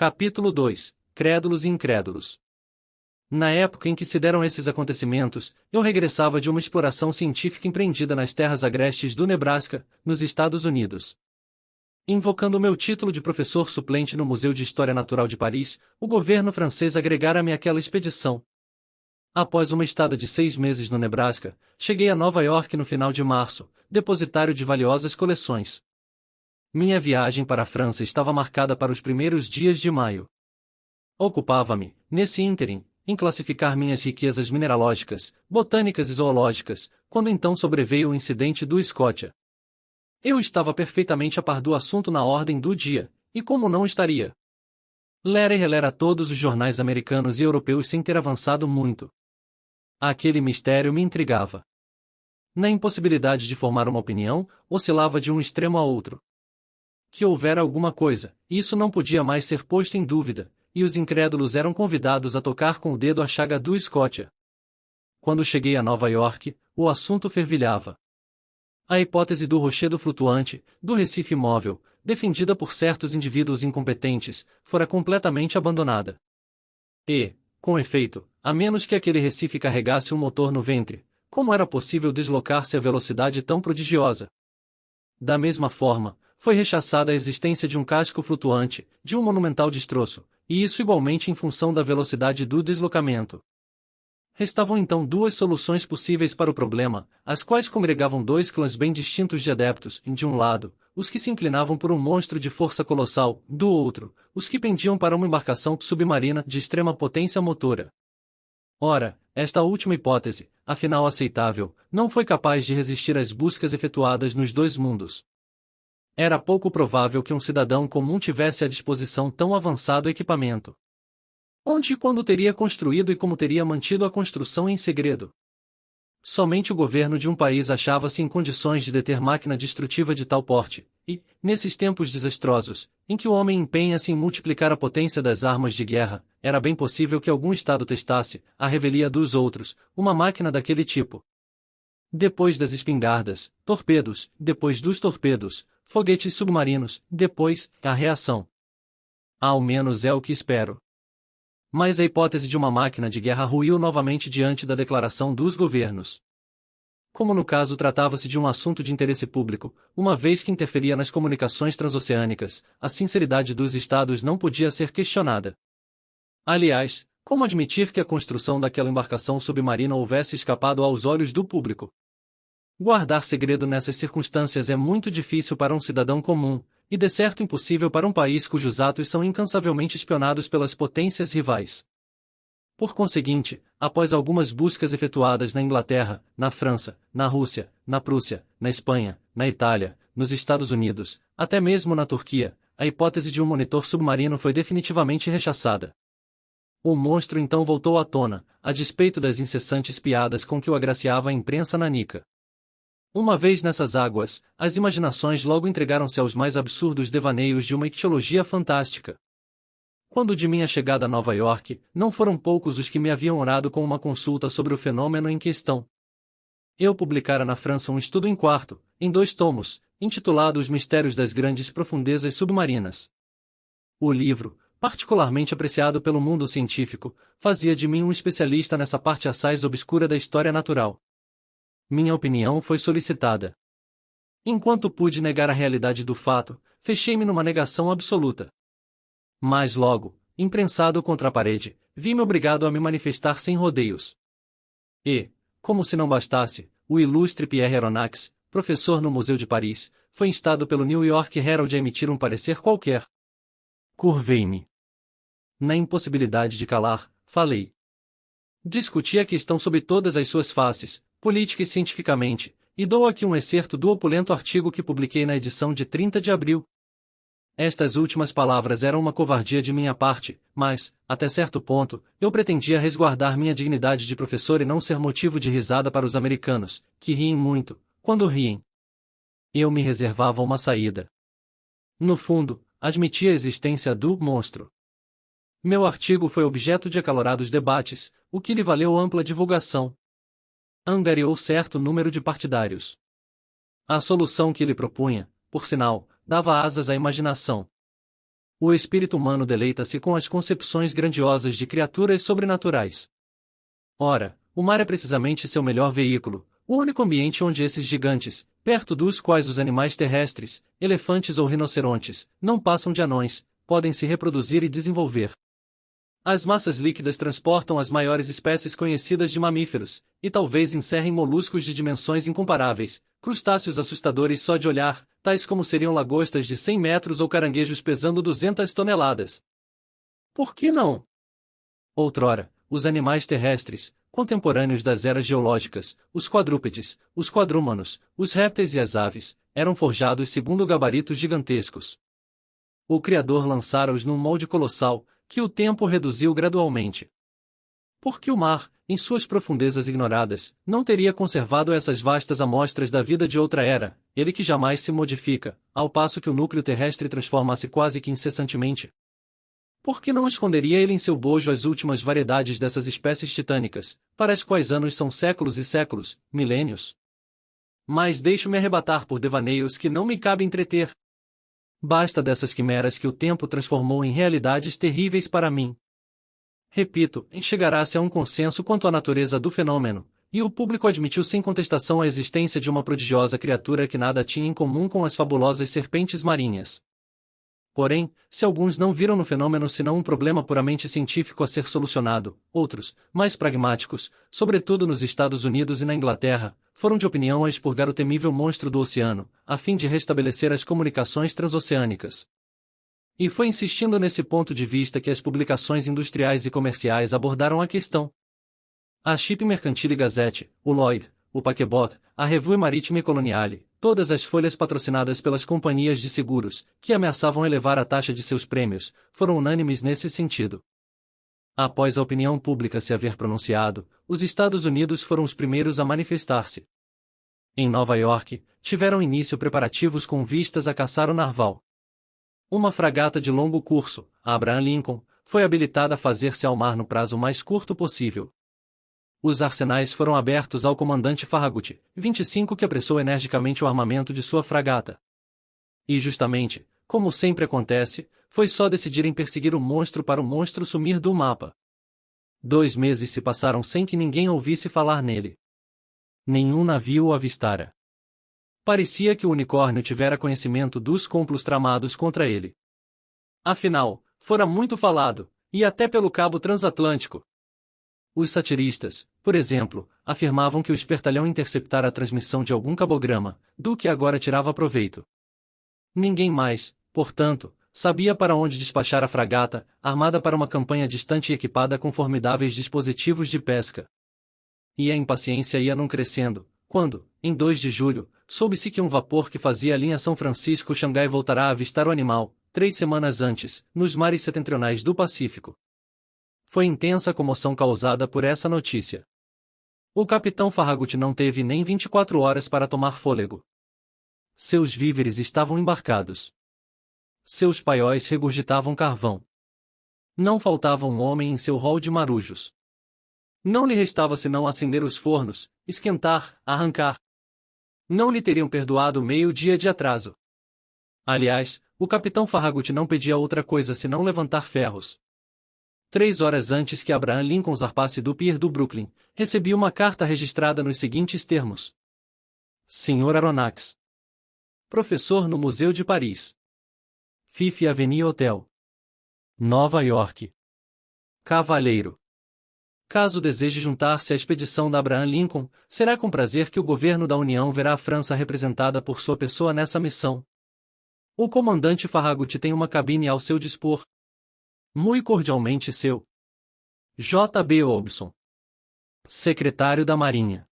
Capítulo 2. Crédulos e incrédulos. Na época em que se deram esses acontecimentos, eu regressava de uma exploração científica empreendida nas terras agrestes do Nebraska, nos Estados Unidos. Invocando meu título de professor suplente no Museu de História Natural de Paris, o governo francês agregara-me àquela expedição. Após uma estada de 6 meses no Nebraska, cheguei a Nova York no final de março, depositário de valiosas coleções. Minha viagem para a França estava marcada para os primeiros dias de maio. Ocupava-me, nesse ínterim, em classificar minhas riquezas mineralógicas, botânicas e zoológicas, quando então sobreveio o incidente do Scotia. Eu estava perfeitamente a par do assunto na ordem do dia, e como não estaria? Lera e relera todos os jornais americanos e europeus sem ter avançado muito. Aquele mistério me intrigava. Na impossibilidade de formar uma opinião, oscilava de um extremo a outro. Que houvera alguma coisa, isso não podia mais ser posto em dúvida, e os incrédulos eram convidados a tocar com o dedo a chaga do Scotia. Quando cheguei a Nova York, o assunto fervilhava. A hipótese do rochedo flutuante, do Recife móvel, defendida por certos indivíduos incompetentes, fora completamente abandonada. E, com efeito, a menos que aquele Recife carregasse um motor no ventre, como era possível deslocar-se a velocidade tão prodigiosa? Da mesma forma, foi rechaçada a existência de um casco flutuante, de um monumental destroço, e isso igualmente em função da velocidade do deslocamento. Restavam então duas soluções possíveis para o problema, as quais congregavam dois clãs bem distintos de adeptos, de um lado, os que se inclinavam por um monstro de força colossal, do outro, os que pendiam para uma embarcação submarina de extrema potência motora. Ora, esta última hipótese, afinal aceitável, não foi capaz de resistir às buscas efetuadas nos dois mundos. Era pouco provável que um cidadão comum tivesse à disposição tão avançado equipamento. Onde e quando teria construído e como teria mantido a construção em segredo? Somente o governo de um país achava-se em condições de deter máquina destrutiva de tal porte, e, nesses tempos desastrosos, em que o homem empenha-se em multiplicar a potência das armas de guerra, era bem possível que algum Estado testasse, à revelia dos outros, uma máquina daquele tipo. Depois das espingardas, torpedos, depois dos torpedos, foguetes submarinos, depois, a reação. Ao menos é o que espero. Mas a hipótese de uma máquina de guerra ruiu novamente diante da declaração dos governos. Como no caso tratava-se de um assunto de interesse público, uma vez que interferia nas comunicações transoceânicas, a sinceridade dos Estados não podia ser questionada. Aliás, como admitir que a construção daquela embarcação submarina houvesse escapado aos olhos do público? Guardar segredo nessas circunstâncias é muito difícil para um cidadão comum, e de certo impossível para um país cujos atos são incansavelmente espionados pelas potências rivais. Por conseguinte, após algumas buscas efetuadas na Inglaterra, na França, na Rússia, na Prússia, na Espanha, na Itália, nos Estados Unidos, até mesmo na Turquia, a hipótese de um monitor submarino foi definitivamente rechaçada. O monstro então voltou à tona, a despeito das incessantes piadas com que o agraciava a imprensa nanica. Uma vez nessas águas, as imaginações logo entregaram-se aos mais absurdos devaneios de uma ictiologia fantástica. Quando de minha chegada a Nova York, não foram poucos os que me haviam orado com uma consulta sobre o fenômeno em questão. Eu publicara na França um estudo em 2 tomos, intitulado Os Mistérios das Grandes Profundezas Submarinas. O livro, particularmente apreciado pelo mundo científico, fazia de mim um especialista nessa parte assaz obscura da história natural. Minha opinião foi solicitada. Enquanto pude negar a realidade do fato, fechei-me numa negação absoluta. Mas logo, imprensado contra a parede, vi-me obrigado a me manifestar sem rodeios. E, como se não bastasse, o ilustre Pierre Aronnax, professor no Museu de Paris, foi instado pelo New York Herald a emitir um parecer qualquer. Curvei-me. Na impossibilidade de calar, falei. Discuti a questão sob todas as suas faces, política e cientificamente, e dou aqui um excerto do opulento artigo que publiquei na edição de 30 de abril. Estas últimas palavras eram uma covardia de minha parte, mas, até certo ponto, eu pretendia resguardar minha dignidade de professor e não ser motivo de risada para os americanos, que riem muito, quando riem. Eu me reservava uma saída. No fundo, admitia a existência do monstro. Meu artigo foi objeto de acalorados debates, o que lhe valeu ampla divulgação. Angariou certo número de partidários. A solução que ele propunha, por sinal, dava asas à imaginação. O espírito humano deleita-se com as concepções grandiosas de criaturas sobrenaturais. Ora, o mar é precisamente seu melhor veículo, o único ambiente onde esses gigantes, perto dos quais os animais terrestres, elefantes ou rinocerontes, não passam de anões, podem se reproduzir e desenvolver. As massas líquidas transportam as maiores espécies conhecidas de mamíferos, e talvez encerrem moluscos de dimensões incomparáveis, crustáceos assustadores só de olhar, tais como seriam lagostas de 100 metros ou caranguejos pesando 200 toneladas. Por que não? Outrora, os animais terrestres, contemporâneos das eras geológicas, os quadrúpedes, os quadrúmanos, os répteis e as aves, eram forjados segundo gabaritos gigantescos. O Criador lançara-os num molde colossal, que o tempo reduziu gradualmente. Porque o mar, em suas profundezas ignoradas, não teria conservado essas vastas amostras da vida de outra era, ele que jamais se modifica, ao passo que o núcleo terrestre transforma-se quase que incessantemente? Por que não esconderia ele em seu bojo as últimas variedades dessas espécies titânicas, para as quais anos são séculos e séculos, milênios? Mas deixo-me arrebatar por devaneios que não me cabe entreter. Basta dessas quimeras que o tempo transformou em realidades terríveis para mim. Repito, chegará-se a um consenso quanto à natureza do fenômeno, e o público admitiu sem contestação a existência de uma prodigiosa criatura que nada tinha em comum com as fabulosas serpentes marinhas. Porém, se alguns não viram no fenômeno senão um problema puramente científico a ser solucionado, outros, mais pragmáticos, sobretudo nos Estados Unidos e na Inglaterra, foram de opinião a expurgar o temível monstro do oceano, a fim de restabelecer as comunicações transoceânicas. E foi insistindo nesse ponto de vista que as publicações industriais e comerciais abordaram a questão. A Ship Mercantile Gazette, o Lloyd, o Paquebot, a Revue Maritime et Coloniale, todas as folhas patrocinadas pelas companhias de seguros, que ameaçavam elevar a taxa de seus prêmios, foram unânimes nesse sentido. Após a opinião pública se haver pronunciado, os Estados Unidos foram os primeiros a manifestar-se. Em Nova York, tiveram início preparativos com vistas a caçar o narval. Uma fragata de longo curso, a Abraham Lincoln, foi habilitada a fazer-se ao mar no prazo mais curto possível. Os arsenais foram abertos ao comandante Farragut, 25, que apressou energicamente o armamento de sua fragata. E justamente, como sempre acontece, foi só decidirem perseguir o monstro para o monstro sumir do mapa. 2 meses se passaram sem que ninguém ouvisse falar nele. Nenhum navio o avistara. Parecia que o unicórnio tivera conhecimento dos complots tramados contra ele. Afinal, fora muito falado, e até pelo cabo transatlântico. Os satiristas, por exemplo, afirmavam que o espertalhão interceptara a transmissão de algum cabograma, do que agora tirava proveito. Ninguém mais, portanto, sabia para onde despachar a fragata, armada para uma campanha distante e equipada com formidáveis dispositivos de pesca. E a impaciência ia não crescendo, quando, em 2 de julho, soube-se que um vapor que fazia a linha São Francisco-Xangai voltará a avistar o animal, 3 semanas antes, nos mares setentrionais do Pacífico. Foi intensa a comoção causada por essa notícia. O capitão Farragut não teve nem 24 horas para tomar fôlego. Seus víveres estavam embarcados. Seus paióis regurgitavam carvão. Não faltava um homem em seu rol de marujos. Não lhe restava senão acender os fornos, esquentar, arrancar. Não lhe teriam perdoado meio-dia de atraso. Aliás, o capitão Farragut não pedia outra coisa senão levantar ferros. 3 horas antes que Abraham Lincoln zarpasse do pier do Brooklyn, recebi uma carta registrada nos seguintes termos: Sr. Aronnax. Professor no Museu de Paris. Fifth Avenue Hotel. Nova York. Cavalheiro. Caso deseje juntar-se à expedição da Abraham Lincoln, será com prazer que o governo da União verá a França representada por sua pessoa nessa missão. O comandante Farragut tem uma cabine ao seu dispor. Muito cordialmente seu J. B. Hobson, secretário da Marinha.